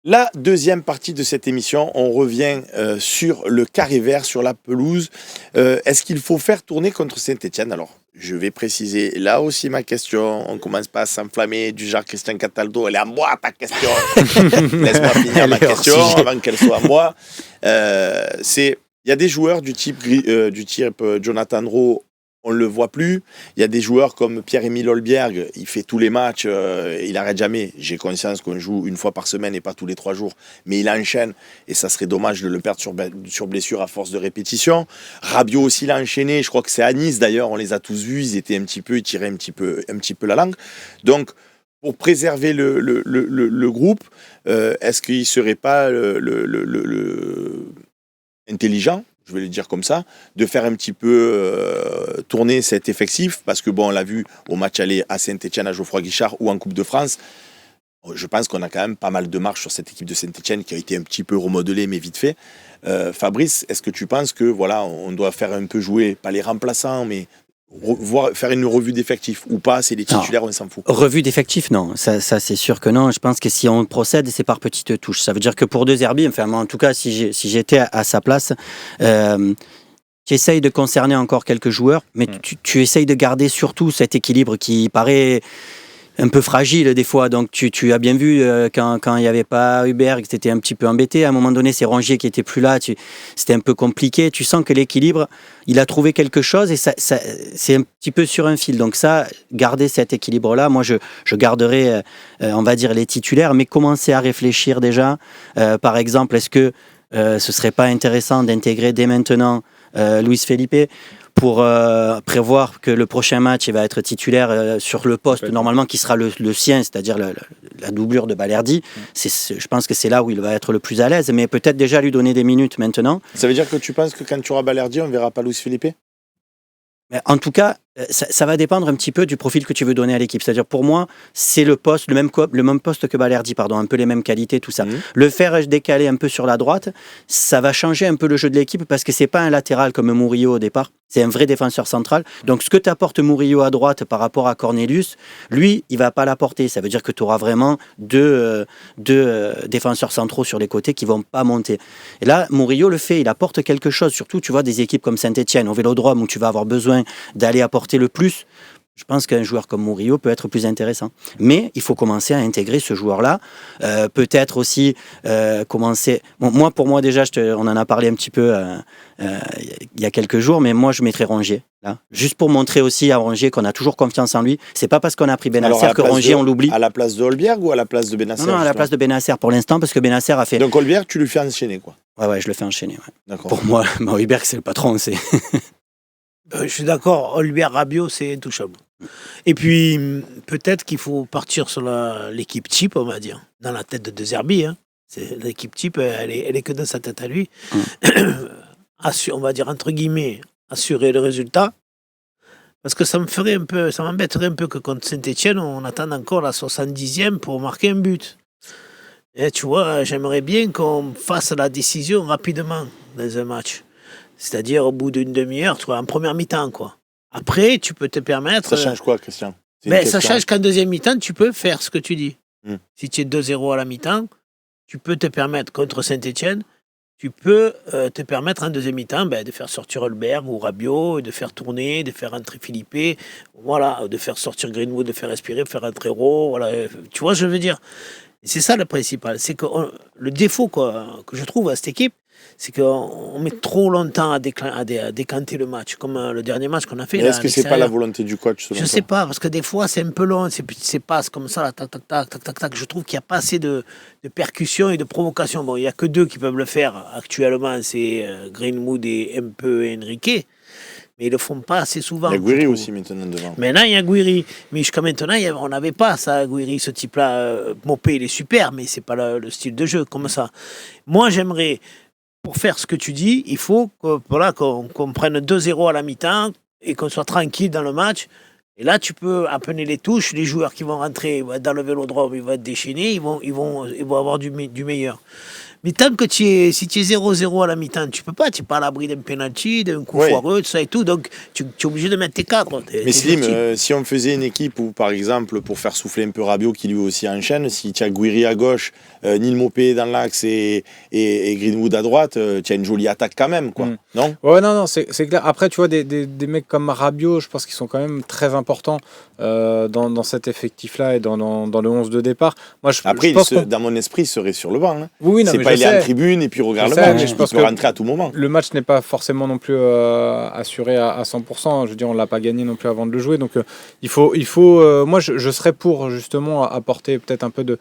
La deuxième partie de cette émission, on revient sur le carré vert, sur la pelouse. Est-ce qu'il faut faire tourner contre Saint-Etienne? Alors, je vais préciser là aussi ma question. On ne commence pas à s'enflammer du genre Christian Cataldo. Elle est à moi ta question. Laisse-moi finir ma question avant qu'elle soit à moi. Il y a des joueurs du type Jonathan Rowe. On ne le voit plus. Il y a des joueurs comme Pierre-Emile Holberg, il fait tous les matchs, il n'arrête jamais. J'ai conscience qu'on joue une fois par semaine et pas tous les 3 jours. Mais il enchaîne et ça serait dommage de le perdre sur blessure à force de répétition. Rabiot aussi l'a enchaîné. Je crois que c'est à Nice d'ailleurs, on les a tous vus. Ils tiraient un petit peu la langue. Donc, pour préserver le groupe, est-ce qu'il ne serait pas intelligent, je vais le dire comme ça, de faire un petit peu tourner cet effectif, parce que bon, on l'a vu au match aller à Saint-Etienne, à Geoffroy Guichard ou en Coupe de France, je pense qu'on a quand même pas mal de marge sur cette équipe de Saint-Etienne qui a été un petit peu remodelée, mais vite fait. Fabrice, est-ce que tu penses que voilà, on doit faire un peu jouer, pas les remplaçants, mais faire une revue d'effectifs ou pas, c'est les titulaires, on s'en fout. Revue d'effectifs, non, ça c'est sûr que non. Je pense que si on procède, c'est par petites touches. Ça veut dire que pour De Zerbi, enfin moi, en tout cas, si j'étais à sa place, tu essayes de concerner encore quelques joueurs, mais tu essayes de garder surtout cet équilibre qui paraît un peu fragile des fois. Donc tu as bien vu quand il n'y avait pas Hubert, que tu étais un petit peu embêté. À un moment donné, c'est Rongier qui n'était plus là. C'était un peu compliqué. Tu sens que l'équilibre, il a trouvé quelque chose et ça, c'est un petit peu sur un fil. Donc ça, garder cet équilibre-là, moi je garderai, on va dire, les titulaires, mais commencer à réfléchir déjà. Par exemple, est-ce que ce ne serait pas intéressant d'intégrer dès maintenant Luis Felipe pour prévoir que le prochain match il va être titulaire sur le poste normalement qui sera le sien, c'est-à-dire la doublure de Balerdi. Je pense que c'est là où il va être le plus à l'aise, mais peut-être déjà lui donner des minutes maintenant. Ça veut dire que tu penses que quand tu auras Balerdi, on ne verra pas Luis Felipe? Mais en tout cas, ça va dépendre un petit peu du profil que tu veux donner à l'équipe. C'est-à-dire pour moi, c'est le même poste que Balerdi, un peu les mêmes qualités, tout ça. Le faire décaler un peu sur la droite, ça va changer un peu le jeu de l'équipe parce que c'est pas un latéral comme Murillo au départ. C'est un vrai défenseur central. Donc ce que t'apporte Murillo à droite par rapport à Cornelius, lui, il va pas l'apporter. Ça veut dire que tu auras vraiment deux défenseurs centraux sur les côtés qui vont pas monter. Et là, Murillo le fait, il apporte quelque chose. Surtout, tu vois, des équipes comme Saint-Etienne, au Vélodrome, où tu vas avoir besoin d'aller apporter le plus. Je pense qu'un joueur comme Murillo peut être plus intéressant. Mais il faut commencer à intégrer ce joueur-là. Peut-être aussi commencer... Bon, pour moi, déjà, on en a parlé un petit peu il y a quelques jours, mais moi, je mettrais Rongier. Là. Juste pour montrer aussi à Rongier qu'on a toujours confiance en lui. C'est pas parce qu'on a pris Benasser que Rongier, on l'oublie. À la place de Holberg ou à la place de Benasser? Non, à la place de Benasser pour l'instant, parce que Benasser a fait... Donc Holberg, tu lui fais enchaîner, quoi. Ouais, je le fais enchaîner. Ouais. D'accord. Pour moi, Holberg, c'est le patron, c'est... Je suis d'accord, Holberg, Rabiot, c'est intouchable. Et puis, peut-être qu'il faut partir sur l'équipe type, on va dire, dans la tête de Zerbi. Hein. L'équipe type, elle est que dans sa tête à lui. On va dire, entre guillemets, assurer le résultat. Parce que ça m'embêterait un peu que contre Saint-Etienne, on attende encore la 70e pour marquer un but. Et tu vois, j'aimerais bien qu'on fasse la décision rapidement dans un match. C'est-à-dire au bout d'une demi-heure, tu vois, en première mi-temps, quoi. Après, tu peux te permettre... Ça change quoi, Christian? Ça change qu'en deuxième mi-temps, tu peux faire ce que tu dis. Si tu es 2-0 à la mi-temps, tu peux te permettre, contre Saint-Etienne, tu peux te permettre en deuxième mi-temps de faire sortir Holberg ou Rabiot, de faire tourner, de faire entrer Philippe, voilà, de faire sortir Greenwood, de faire respirer, de faire entrer Rowe, voilà. Tu vois, je veux dire... C'est ça le principal. C'est que le défaut que je trouve à cette équipe, c'est qu'on met trop longtemps à décanter le match, comme le dernier match qu'on a fait. Est-ce que c'est pas la volonté du coach selon Je sais pas, parce que des fois c'est un peu long, c'est passe comme ça, là, tac, tac, tac, tac, tac, tac. Je trouve qu'il n'y a pas assez de percussion et de provocation. Bon, il n'y a que 2 qui peuvent le faire actuellement, c'est Greenwood et un peu Enrique. Mais ils ne le font pas assez souvent. Il y a Guiri aussi maintenant devant. Maintenant, il y a Guiri. Mais jusqu'à maintenant, on n'avait pas ça, Guiri, ce type-là. Mopé, il est super, mais ce n'est pas le style de jeu comme ça. Moi, j'aimerais, pour faire ce que tu dis, il faut qu'on prenne 2-0 à la mi-temps et qu'on soit tranquille dans le match. Et là, tu peux appeler les touches. Les joueurs qui vont rentrer dans le Vélodrome, ils vont être déchaînés, ils vont avoir du meilleur. Mais tant que si tu es 0-0 à la mi-temps, tu peux pas. Tu n'es pas à l'abri d'un penalty, d'un coup foireux, tout ça et tout. Donc, tu es obligé de mettre tes cadres. Mais Slim, si on faisait une équipe où, par exemple, pour faire souffler un peu Rabiot, qui lui aussi enchaîne, si tu as Guiri à gauche, Neil Maupay dans l'axe et Greenwood à droite, tu as une jolie attaque quand même, quoi. Non ? Ouais, non, c'est clair. Après, tu vois, des mecs comme Rabiot, je pense qu'ils sont quand même très importants dans cet effectif-là et dans le 11 de départ. Moi, Après, je pense dans mon esprit, il serait sur le banc. Hein. Oui, non, c'est mais pas il est en tribune et puis regarde le match. Il peut rentrer à tout moment. Le match n'est pas forcément non plus assuré à 100%. Je veux dire, on ne l'a pas gagné non plus avant de le jouer. Donc, il faut moi, je serais pour justement apporter peut-être un peu de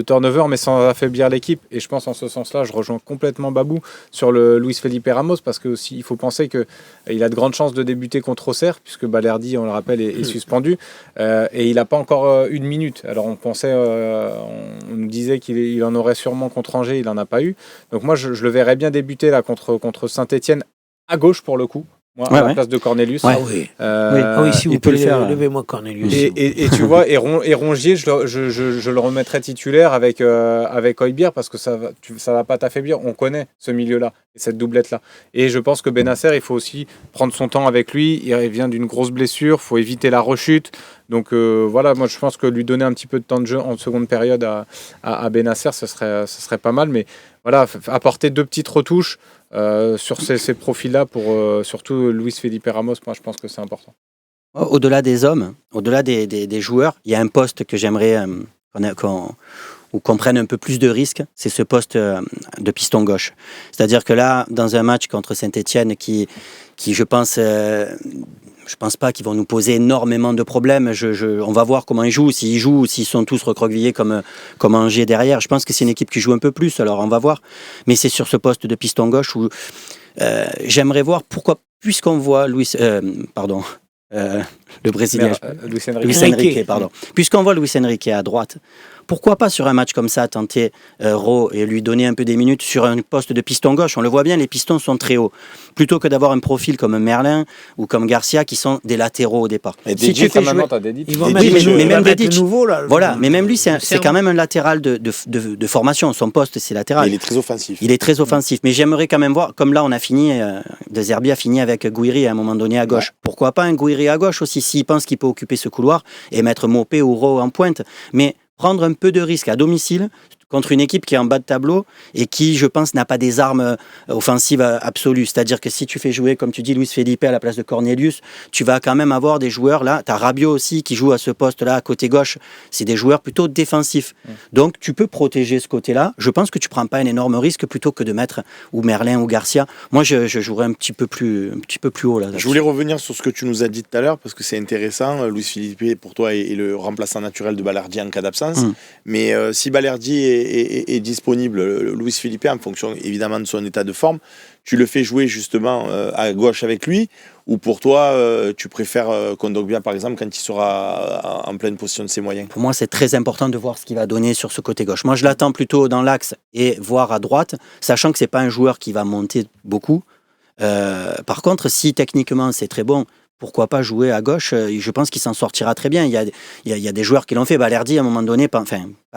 turnover, mais sans affaiblir l'équipe. Et je pense en ce sens-là, je rejoins complètement Babou sur le Luis Felipe Ramos, parce que aussi, il faut penser qu'il a de grandes chances de débuter contre Auxerre, puisque Balerdi, on le rappelle, est suspendu. Et il n'a pas encore une minute. Alors on pensait, on nous disait qu'il en aurait sûrement contre Angers, il n'en a pas eu. Donc moi, je le verrais bien débuter là contre Saint-Etienne, à gauche pour le coup. Moi, à la place de Cornelius. Ah oui. Si vous pouvez le faire. Levez-moi Cornelius. Et tu vois, et Rongier, je le remettrais titulaire avec Højbjerg, parce que ça va pas t'affaiblir. On connaît ce milieu-là et cette doublette-là. Et je pense que Bennacer, il faut aussi prendre son temps avec lui. Il vient d'une grosse blessure, il faut éviter la rechute. Donc voilà, moi je pense que lui donner un petit peu de temps de jeu en seconde période à Bennacer, ce serait pas mal. Mais voilà, apporter 2 petites retouches sur ces profils-là pour surtout Luis Felipe Ramos, moi je pense que c'est important. Au-delà des hommes, au-delà des joueurs, il y a un poste que j'aimerais qu'on prenne un peu plus de risques, c'est ce poste de piston gauche. C'est-à-dire que là, dans un match contre Saint-Etienne qui je pense pas qu'ils vont nous poser énormément de problèmes. On va voir comment ils jouent, s'ils sont tous recroquevillés comme Angers derrière. Je pense que c'est une équipe qui joue un peu plus, alors on va voir. Mais c'est sur ce poste de piston gauche où j'aimerais voir puisqu'on voit le Brésilien. Luis Enrique, pardon. Puisqu'on voit Luis Enrique à droite, pourquoi pas sur un match comme ça tenter Ro et lui donner un peu des minutes sur un poste de piston gauche. On le voit bien, les pistons sont très hauts. Plutôt que d'avoir un profil comme Merlin ou comme Garcia qui sont des latéraux au départ. Et si tu fais jouer, mais même Dedic, voilà, mais même lui c'est quand même un latéral de formation. Son poste c'est latéral. Mais il est très offensif. Il est très offensif. Mais j'aimerais quand même voir, comme là on a fini, De Zerbi a fini avec Guiri à un moment donné à gauche. Ouais. Pourquoi pas un Guiri à gauche aussi s'il pense qu'il peut occuper ce couloir et mettre Maupay ou Ro en pointe. Mais prendre un peu de risque à domicile contre une équipe qui est en bas de tableau et qui, je pense, n'a pas des armes offensives absolues. C'est-à-dire que si tu fais jouer, comme tu dis, Luis Felipe à la place de Cornelius, tu vas quand même avoir des joueurs là. Tu as Rabiot aussi qui joue à ce poste-là, à côté gauche. C'est des joueurs plutôt défensifs. Donc, tu peux protéger ce côté-là. Je pense que tu ne prends pas un énorme risque plutôt que de mettre ou Merlin ou Garcia. Moi, je jouerais un petit peu plus haut là. Je voulais revenir sur ce que tu nous as dit tout à l'heure parce que c'est intéressant. Luis Felipe, pour toi, est le remplaçant naturel de Balerdi en cas d'absence. Mais si Balerdi est disponible, Luis Felipe, en fonction évidemment de son état de forme, tu le fais jouer justement à gauche avec lui, ou pour toi tu préfères Kondogbia par exemple quand il sera en pleine possession de ses moyens? Pour moi c'est très important de voir ce qu'il va donner sur ce côté gauche. Moi je l'attends plutôt dans l'axe et voir à droite, sachant que c'est pas un joueur qui va monter beaucoup. Par contre si techniquement c'est très bon, pourquoi pas jouer à gauche? Je pense qu'il s'en sortira très bien. Il y a des joueurs qui l'ont fait. Balerdi, à un moment donné, pas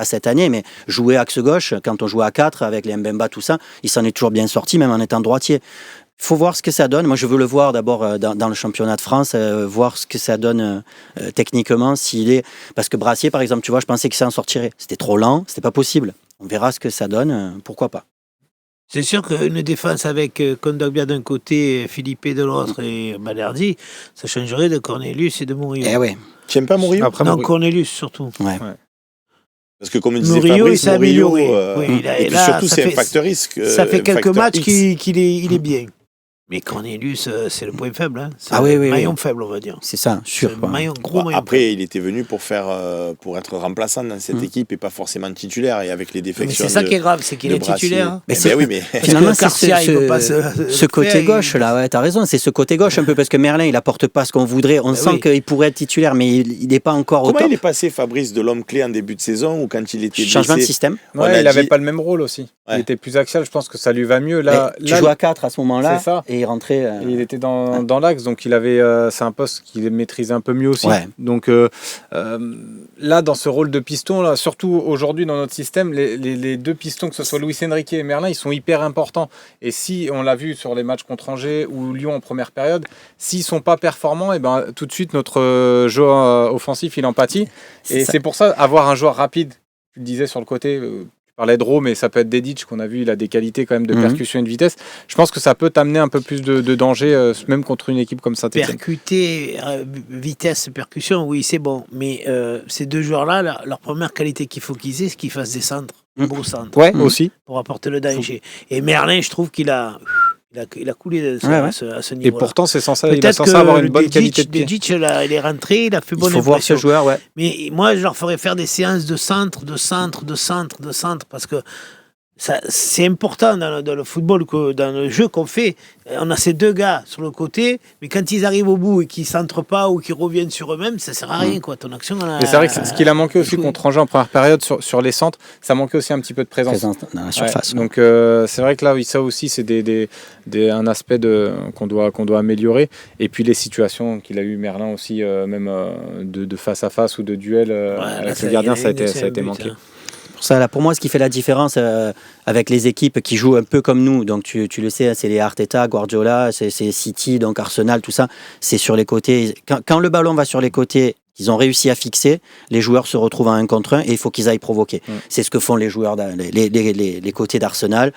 cette année, mais jouer axe gauche, quand on joue à 4 avec les Mbemba, tout ça, il s'en est toujours bien sorti, même en étant droitier. Il faut voir ce que ça donne. Moi, je veux le voir d'abord dans le championnat de France, voir ce que ça donne techniquement. Parce que Brassier, par exemple, tu vois, je pensais qu'il s'en sortirait. C'était trop lent, c'était pas possible. On verra ce que ça donne, pourquoi pas. C'est sûr qu'une défense avec Kondogbia d'un côté, Felipe de l'autre et Balerdi, ça changerait de Cornelius et de Murillo. Eh ouais. Tu n'aimes pas Murillo? Non, Cornelius surtout. Ouais. Parce que comme disait Murillo, Fabrice, il s'est amélioré. Et puis surtout, c'est un facteur risque. Ça fait quelques matchs qu'il est bien. Mais Cornelius, c'est le point faible. Hein. C'est le maillon faible, on va dire. C'est ça, sûr. Maillon après, faible. il était venu pour être remplaçant dans cette équipe et pas forcément titulaire. Et avec les défections. Mais c'est ça qui est grave, c'est qu'il est titulaire. Mais finalement, c'est ce côté gauche, là, ouais, t'as raison. C'est ce côté gauche un peu, parce que Merlin, il apporte pas ce qu'on voudrait. On sent qu'il pourrait être titulaire, mais il n'est pas encore au top. Comment il est passé, Fabrice, de l'homme clé en début de saison ou quand il était blessé? Changement de système. Ouais, il n'avait pas le même rôle aussi. Il était plus axial, je pense que ça lui va mieux. Là, tu joues à 4 à ce moment-là. C'est ça. Et y rentrer. Et il était dans l'axe, donc il avait, c'est un poste qu'il maîtrisait un peu mieux aussi. Ouais. Donc là, dans ce rôle de piston, là, surtout aujourd'hui dans notre système, les deux pistons, que ce soit Luis Enrique et Merlin, ils sont hyper importants. Et si, on l'a vu sur les matchs contre Angers ou Lyon en première période, s'ils ne sont pas performants, et ben, tout de suite, notre joueur offensif, il en pâtit. Et c'est pour ça, avoir un joueur rapide, tu le disais sur le côté... Tu parlais de Raw, mais ça peut être Dedic qu'on a vu, il a des qualités quand même de percussion et de vitesse. Je pense que ça peut t'amener un peu plus de danger, même contre une équipe comme Saint-Etienne. Percuter, vitesse, percussion, oui, c'est bon. Mais ces deux joueurs-là, leur première qualité qu'il faut qu'ils aient, c'est qu'ils fassent des centres, beaux centres. Ouais, aussi. Pour apporter le danger. Et Merlin, je trouve qu'il a coulé à ce niveau-là. Et pourtant, c'est censé avoir une bonne qualité de pied. Dedic, il est rentré, il a fait bonne impression. Il faut voir ce joueur, ouais. Mais moi, je leur ferais faire des séances de centre, parce que c'est important dans le football, dans le jeu qu'on fait. On a ces deux gars sur le côté, mais quand ils arrivent au bout et qu'ils ne centrent pas ou qu'ils reviennent sur eux-mêmes, ça ne sert à rien, quoi. Ton action, et c'est vrai que ce qu'il a manqué aussi contre Angers en première période sur les centres, ça manquait aussi un petit peu de présence dans la surface. Ouais. Donc c'est vrai que là, ça aussi, c'est un aspect qu'on doit améliorer. Et puis les situations qu'il a eu Merlin aussi, même de face à face ou de duel avec le gardien, ça a été manqué. Ça, là, pour moi, ce qui fait la différence avec les équipes qui jouent un peu comme nous, donc tu le sais, c'est les Arteta, Guardiola, c'est City, donc Arsenal, tout ça, c'est sur les côtés. Quand le ballon va sur les côtés, qu'ils ont réussi à fixer, les joueurs se retrouvent à 1 contre 1 et il faut qu'ils aillent provoquer. C'est ce que font les joueurs, les côtés d'Arsenal,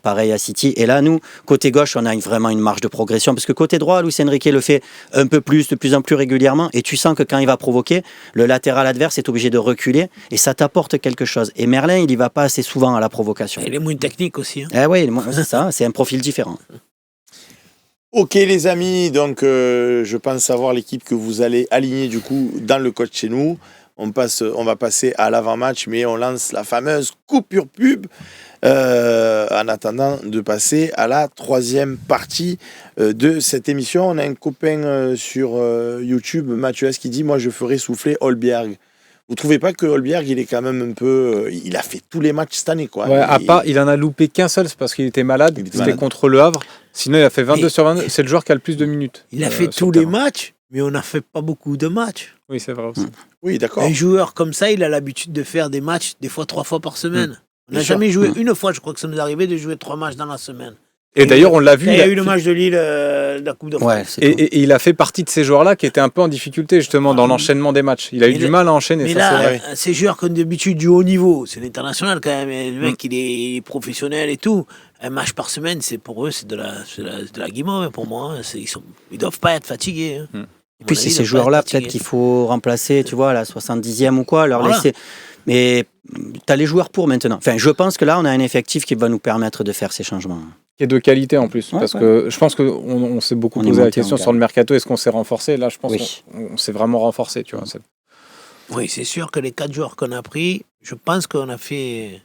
pareil à City. Et là, nous, côté gauche, on a vraiment une marge de progression parce que côté droit, Luis Enrique le fait un peu plus, de plus en plus régulièrement et tu sens que quand il va provoquer, le latéral adverse est obligé de reculer et ça t'apporte quelque chose. Et Merlin, il y va pas assez souvent à la provocation. Il est moins technique aussi. Eh oui, c'est ça, c'est un profil différent. Ok les amis, donc je pense savoir l'équipe que vous allez aligner du coup dans le coach chez nous. On va passer à l'avant-match, mais on lance la fameuse coupure pub en attendant de passer à la 3e partie de cette émission. On a un copain sur YouTube, Mathieu S, qui dit « Moi, je ferai souffler Holbjerg ». Vous trouvez pas que Holbjerg, il est quand même un peu... il a fait tous les matchs cette année, quoi. Ouais, il en a loupé qu'un seul, c'est parce qu'il était malade. C'était contre Le Havre. Sinon, il a fait 22 sur 22. C'est le joueur qui a le plus de minutes. Il a fait tous les matchs, mais on n'a fait pas beaucoup de matchs. Oui, c'est vrai aussi. Oui, d'accord. Un joueur comme ça, il a l'habitude de faire des matchs, des fois 3 fois par semaine. On n'a jamais joué une fois, je crois que ça nous arrivait de jouer 3 matchs dans la semaine. Et d'ailleurs, on l'a vu. Il y a eu le match de Lille, la Coupe de France. Ouais, et il a fait partie de ces joueurs-là qui étaient un peu en difficulté, justement, dans l'enchaînement des matchs. Il a eu du mal à enchaîner. Mais ça, là, ces joueurs qui ont d'habitude du haut niveau, c'est l'international quand même. Le mec, il est professionnel et tout. Un match par semaine, pour eux, c'est de la guimauve pour moi. Ils doivent pas être fatigués. Et puis c'est ces joueurs-là peut-être qu'il faut remplacer, tu vois, à la 70e ou quoi, leur laisser. Mais tu as les joueurs pour maintenant. Enfin, je pense que là, on a un effectif qui va nous permettre de faire ces changements. Qui est de qualité en plus. Parce que je pense qu'on s'est beaucoup posé la question sur le mercato, est-ce qu'on s'est renforcé? Là, je pense qu'on s'est vraiment renforcé. Tu vois, oui, c'est sûr que les 4 joueurs qu'on a pris, je pense qu'on a fait...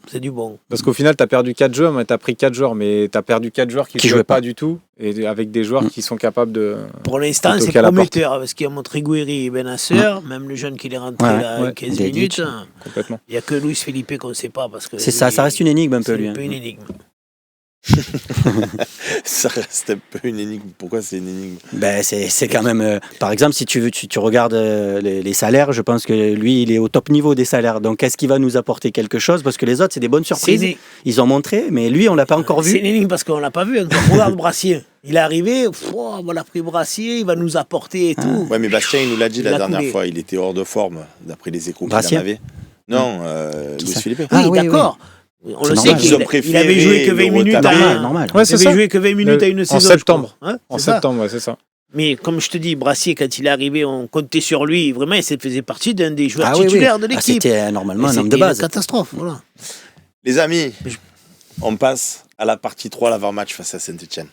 C'est du bon. Parce qu'au final, tu as perdu 4 joueurs, mais tu as pris 4 joueurs, mais tu as perdu 4 joueurs qui ne jouaient pas du tout, et avec des joueurs qui sont capables de... Pour l'instant, c'est prometteur, parce qu'il y a Montrigueri et Benasser, même le jeune qui est rentré là, 15 minutes. Complètement. Il n'y a que Luis Felipe qu'on ne sait pas. C'est ça, ça reste une énigme un peu, lui. C'est un peu une énigme. Ça reste un peu une énigme. Pourquoi c'est une énigme? C'est quand même... par exemple, si tu regardes les salaires, je pense que lui, il est au top niveau des salaires. Donc, est-ce qu'il va nous apporter quelque chose? Parce que les autres, c'est des bonnes surprises. Ils ont montré, mais lui, on ne l'a pas encore vu. C'est une énigme parce qu'on ne l'a pas vu. Regarde Brassier. Il est arrivé, on a pris Brassier, il va nous apporter et tout. Ouais, mais Bastien, il nous l'a dit la dernière fois. Il était hors de forme, d'après les échos qu'il en avait. Non, Luis Felipe. Oui, d'accord. On le sait qu'il avait joué que 20 minutes normal. Ouais, il avait joué que 20 minutes à une saison. En septembre. En septembre, c'est ça. Mais comme je te dis, Brassier, quand il est arrivé, on comptait sur lui. Vraiment, il faisait partie d'un des joueurs titulaires de l'équipe. C'était normalement un homme de base. C'était une catastrophe. Voilà. Les amis, on passe à la partie 3, l'avant-match face à Saint-Etienne.